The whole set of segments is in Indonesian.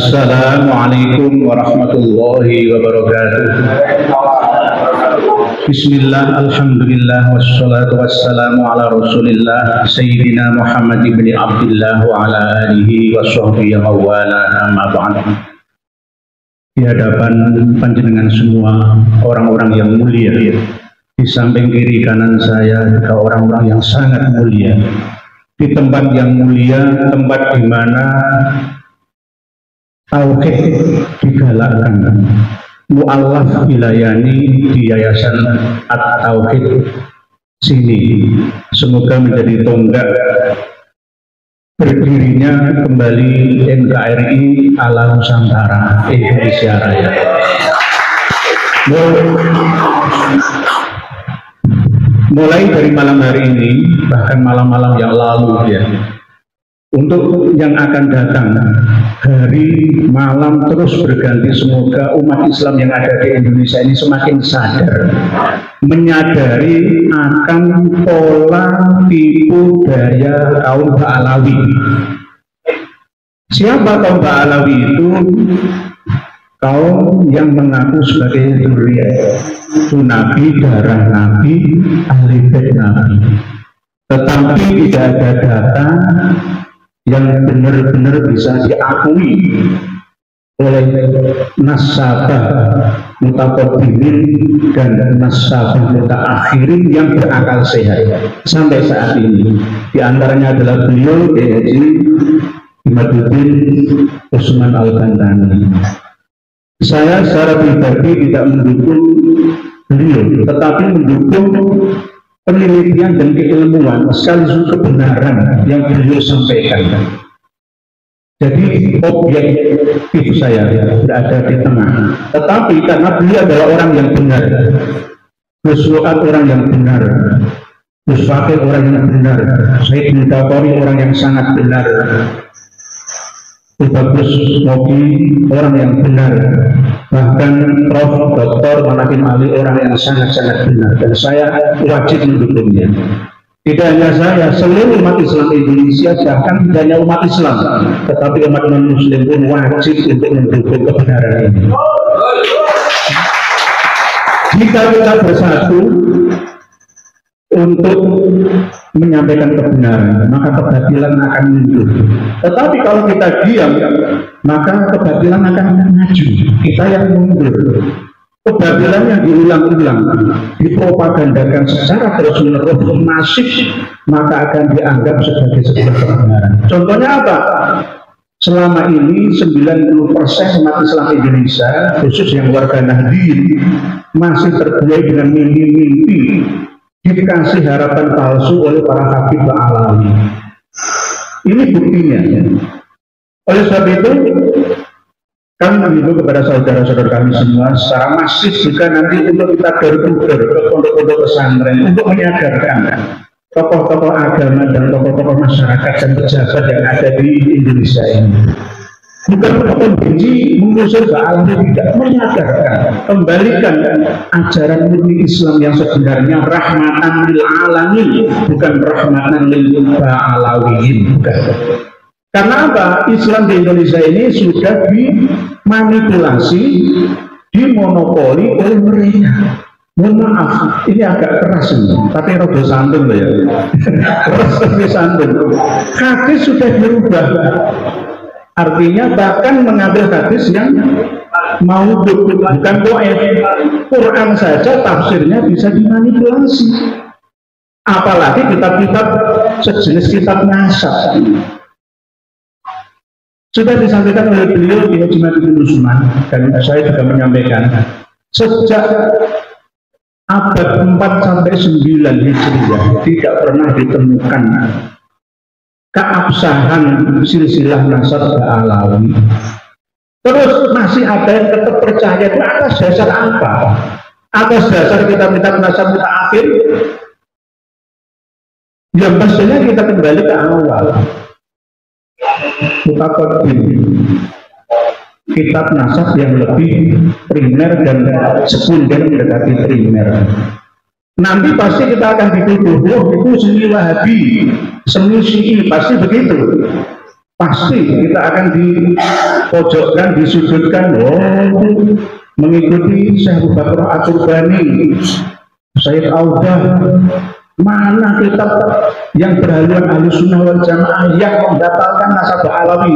Assalamualaikum warahmatullahi wabarakatuh. Bismillah, alhamdulillah, wassalatu wassalamu ala rasulillah Sayyidina Muhammad ibn Abdullah wa ala alihi wa sahbihi wa wala amma ba'd. Di hadapan panjenengan semua orang-orang yang mulia, di samping kiri kanan saya juga orang-orang yang sangat mulia. Di tempat yang mulia, tempat di mana tauhid digalakkan, mu'allaf dilayani di Yayasan At-Tauhid sini. Semoga menjadi tonggak berdirinya kembali NKRI ala Nusantara Indonesia Raya. Mulai dari malam hari ini, bahkan malam-malam yang lalu ya, untuk yang akan datang, hari malam terus berganti. Semoga umat Islam yang ada di Indonesia ini semakin sadar, menyadari akan pola tipu daya kaum Ba'alawi. Siapa kaum Ba'alawi itu? Kaum yang mengaku sebagai Nabi, darah Nabi, ahli bait Nabi, tetapi tidak ada data yang benar-benar bisa diakui oleh nasabah mutaqaddimin dan nasabah mutaakhirin yang berakal sehat sampai saat ini. Di antaranya adalah beliau Haji Imaduddin Usman Al-Bantani. Saya secara pribadi tidak mendukung beliau, tetapi mendukung penelitian dan keilmuan sekaligus kebenaran yang beliau sampaikan. Jadi objektif saya berada di tengah, tetapi karena beliau adalah orang yang benar, Gus Fuad orang yang benar, Gus Fakih orang yang benar, Said Mutaqori orang yang sangat benar, Bagus Mobi orang yang benar, bahkan Prof. Dr. Manakim Ali orang yang sangat-sangat benar, dan saya wajib mendukungnya. Tidak hanya saya, seluruh umat Islam Indonesia, bahkan tidak hanya umat Islam, tetapi umat non-Muslim pun wajib untuk mendukung kebenaran ini. Jika kita bersatu untuk menyampaikan kebenaran, maka kebatilan akan muncul. Tetapi kalau kita diam, maka kebatilan akan maju, kita yang mundur. Kebatilan yang diulang-ulang, dipropagandakan secara terus-menerus masif, maka akan dianggap sebagai sebuah kebenaran. Contohnya apa? Selama ini 90% umat Islam Indonesia, khusus yang warga Nahdien, masih terbuai dengan mimpi-mimpi, dikasih harapan palsu oleh para habib Ba'alawi. Ini buktinya. Oleh sebab itu, kami menghimbau kepada saudara-saudara kami semua secara masif juga nanti untuk kita berkumpul ke pondok-pondok pesantren untuk menyadarkan tokoh-tokoh agama dan tokoh-tokoh masyarakat dan pejabat yang ada di Indonesia ini. Bukan untuk benci, mengusir Ba'alawi, tidak, menyadarkan, kembalikan ajaran murni Islam yang sebenarnya rahmatan lil alamin, bukan rahmatan lil Ba'alawiyin. Karena apa? Islam di Indonesia ini sudah dimanipulasi, dimonopoli oleh mereka. Mohon maaf, ini agak keras ini, tapi rodo santun ya. Rodo santun. Hadis sudah dirubah. Artinya bahkan mengambil hadis yang maudhu, bukan dhaif. Quran saja tafsirnya bisa dimanipulasi. Apalagi kitab-kitab sejenis kitab nasab. Sudah disampaikan oleh beliau di Haji Imaduddin Usman, dan saya juga menyampaikan sejak abad 4 sampai 9 Hijriah tidak pernah ditemukan keabsahan silsilah nasab Ba'alawi. Terus masih ada yang tetap percaya itu atas dasar apa? Atas dasar kita minta nasab mutaakhir? Ya pastinya kita kembali ke awal. Mutaqaddim, kitab nasab yang lebih primer dan sekunder mendekati primer. Nanti pasti kita akan dituduh, oh itu seni Wahabi, seni Syi'i, pasti begitu. pasti kita akan dipojokkan, disudutkan. Mengikuti Syekh Abu Bakar At-Turbani, Syekh Audah. Mana kitab yang berhaluan Ahlussunnah wal Jamaah yang membatalkan nasabah alawi?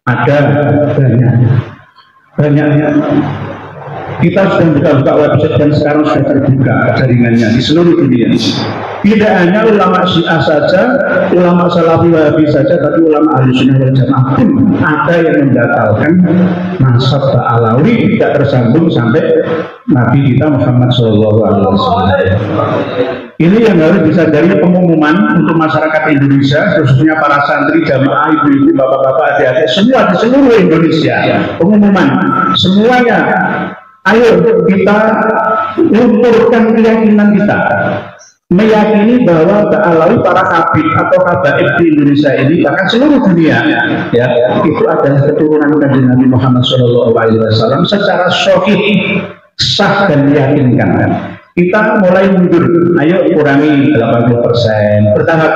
Ada banyaknya. Kita sudah buka website dan sekarang sudah terbuka jaringannya di seluruh dunia. Tidak hanya ulama Syiah saja, ulama Salafi Wahabi saja, tapi ulama Ahlussunnah wal Jamaah pun ada yang membatalkan nasabah alawi tidak tersambung sampai Nabi kita Muhammad SAW. Ini yang harus disadari pengumuman untuk masyarakat Indonesia, khususnya para santri, jamaah, ibu-ibu, bapak-bapak, adik-adik, semua di seluruh Indonesia. Pengumuman semuanya. Ayo kita lunturkan keyakinan kita, meyakini bahwa Alawi, para habib atau habaib di Indonesia ini, bahkan seluruh dunia, ya, itu adalah keturunan Kanjeng Nabi Muhammad SAW secara sahih, sah dan meyakinkan. Kita mulai mundur, ayo kurangi 80%, bertahap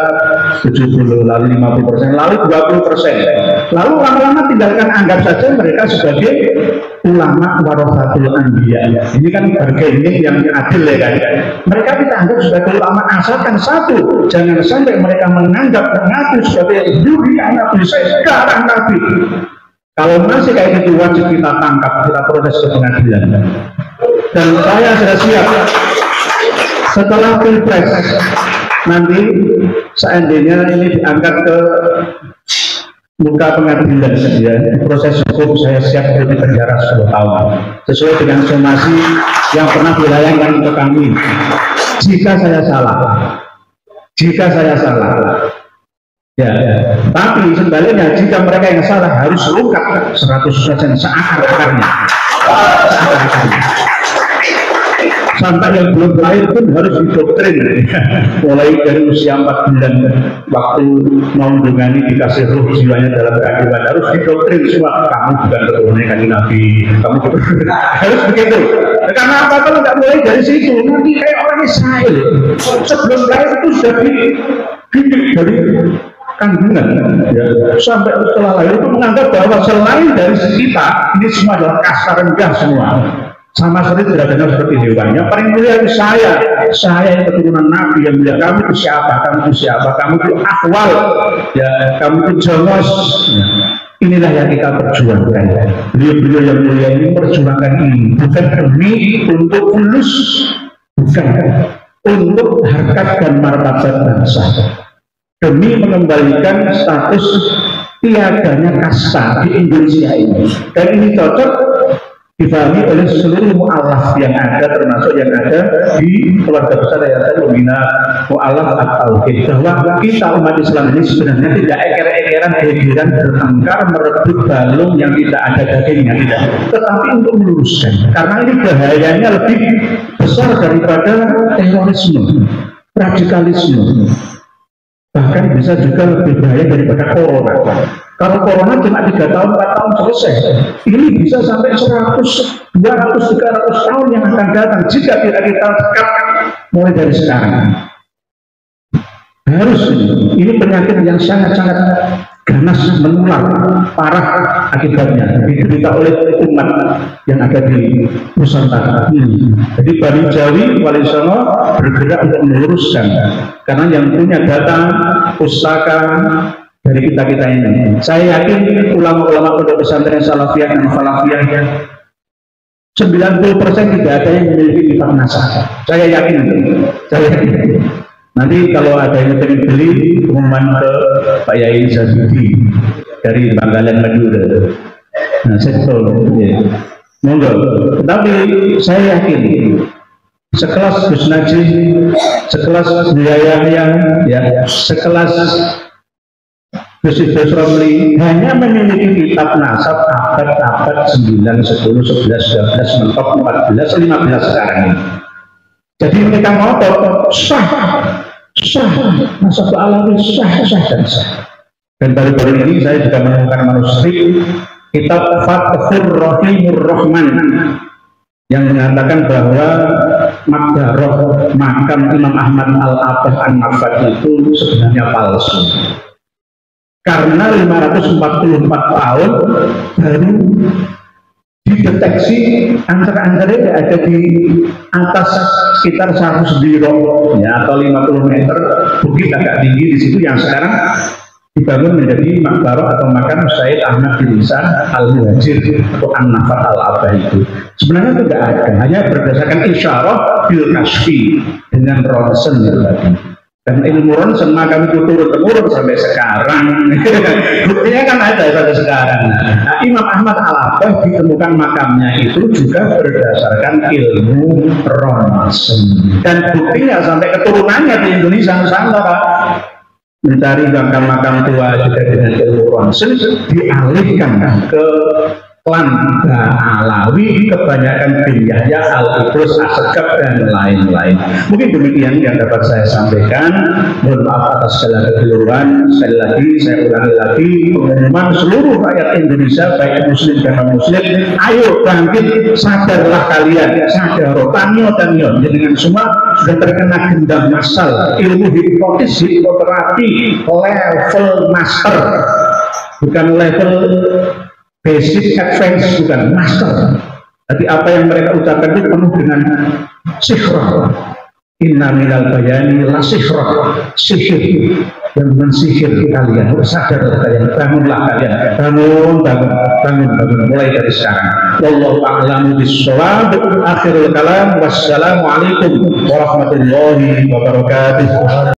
70, lalu 50%, lalu 20%, lalu lama-lama tinggalkan, anggap saja mereka sebagai ulama warasatul anbiya. Ini kan bargaining yang adil ya kan. Mereka kita anggap sebagai ulama, asalkan satu, jangan sampai mereka mengaku sebagai duri anak sekarang Nabi. Kalau masih kayak gitu wajib kita tangkap, kita proses ke pengadilan. Dan saya sudah siap setelah pilpres nanti seandainya ini diangkat ke muka pengadilan, ya, proses hukum saya siap di penjara 10 tahun sesuai dengan somasi yang pernah dilayangkan ke kami. Jika saya salah, ya. Tapi sebaliknya jika mereka yang salah harus lengkap 100% seakar-akarnya. Sampai yang belum lahir pun harus didoktrin, mulai dari usia 4 bulan waktu mau dungani dikasih ruh jiwanya dalam kehidupan, harus didoktrin semua. Kamu bukan keturunan Kanjeng Nabi, kamu harus begitu. Karena apa? Kalau nggak mulai dari situ nanti kayak orang Israel sebelum lahir itu sudah dididik dari kandungan, ya. Sampai setelah lahir itu menganggap bahwa selain dari kita ini semua adalah kasar rendah semua, sama sekali tidak ada seperti hewan. Yang paling mulia itu saya yang keturunan Nabi yang mulia. Kamu itu siapa? Kamu itu akwal, ya, kamu itu jongos. Inilah yang kita perjuangkan. Beliau yang mulia ini perjuangkan ini bukan demi untuk fulus, bukan untuk harkat dan martabat bangsa, demi mengembalikan status tiadanya kasta di Indonesia ini. Dan ini cocok difahami oleh seluruh mu'alaf yang ada, termasuk yang ada di keluarga besar Yayasan Pembina Mu'alaf At-Tauhid, bahwa kita umat Islam ini sebenarnya tidak eker-ekeran, ekeran bertengkar merebut balung yang tidak ada dagingnya, tidak, tetapi untuk meluruskan, karena ini bahayanya lebih besar daripada terorisme, radikalisme, bahkan bisa juga lebih bahaya daripada corona. Kalau corona cuma 3 tahun, 4 tahun selesai. Ini bisa sampai 100, 200, 300 tahun yang akan datang jika tidak kita dekatkan mulai dari sekarang. Harus ini penyakit yang sangat-sangat ganas, menular, parah akibatnya diderita oleh umat yang ada di Nusantara ini. Jadi Bani Jawi Wali Songo bergerak untuk meluruskan, karena yang punya data pustaka dari kita ini. Saya yakin ulama-ulama pondok pesantren Salafiyah dan Falafiyah 90% tidak ada yang memiliki kitab nasab. Saya yakin. Nanti kalau ada yang ingin beli, pengumuman ke Pak Yai Zabidi dari Bangkalan Madura. Nah, saya tahu, ya. Monggo. Tetapi saya yakin sekelas Gus Najib, sekelas Buya ya, sekelas Gus Romli hanya memiliki kitab nasab abad 9, 10, 11, 12, mentok 14, 15 sekarang ini. Jadi mereka mau sah nasab alawi sah. Dan baru-baru ini saya juga menemukan manuskrip kitab Fathur Rahimur Rahman yang mengatakan bahwa Magdaroh makam Imam Ahmad Al-Abah An-Nafad itu sebenarnya palsu. karena 544 tahun baru dideteksi ancer-ancernya ada di atas sekitar 100 ya, atau 50 meter, bukit agak tinggi di situ yang sekarang dibangun menjadi makbarah atau makam Sayyid Ahmad bin Isa Al-Muhajir atau An-Nafar Al-Abah itu. Sebenarnya itu tidak ada, hanya berdasarkan isyarah bil kasfi dengan ronsen itu tadi. Dan ilmu ronsen makam itu turun-temurun sampai sekarang. Buktinya kan ada sampai sekarang. Nah, Imam Ahmad Al-Abah ditemukan makamnya itu juga berdasarkan ilmu ronsen. Dan buktinya sampai keturunannya di Indonesia Nusantara mencari makam-makam tua juga dengan ilmu ronsen, dialihkan ke klan Alawi, kebanyakan bin Yahya Al-Idrus Asegaf dan lain-lain. Mungkin demikian yang dapat saya sampaikan. Mohon maaf atas segala kekeliruan. Sekali lagi saya ulangi lagi pengumuman seluruh rakyat Indonesia baik muslim dan non muslim, ayo bangkit, sadarlah kalian, sadar tanyo dengan semua sudah terkena gendam massal ilmu hipnotis, hipnoterapi level master, bukan level basic advance, bukan master. Jadi apa yang mereka ucapkan itu penuh dengan sihra. Inna minal bayani la sihra, sihir yang mensihir kalian. Sadar kalian, bangunlah kalian, bangun mulai dari sekarang. Wallahu a'lamu bis-shawab. Akhirul kalam, wassalamualaikum warahmatullahi wabarakatuh.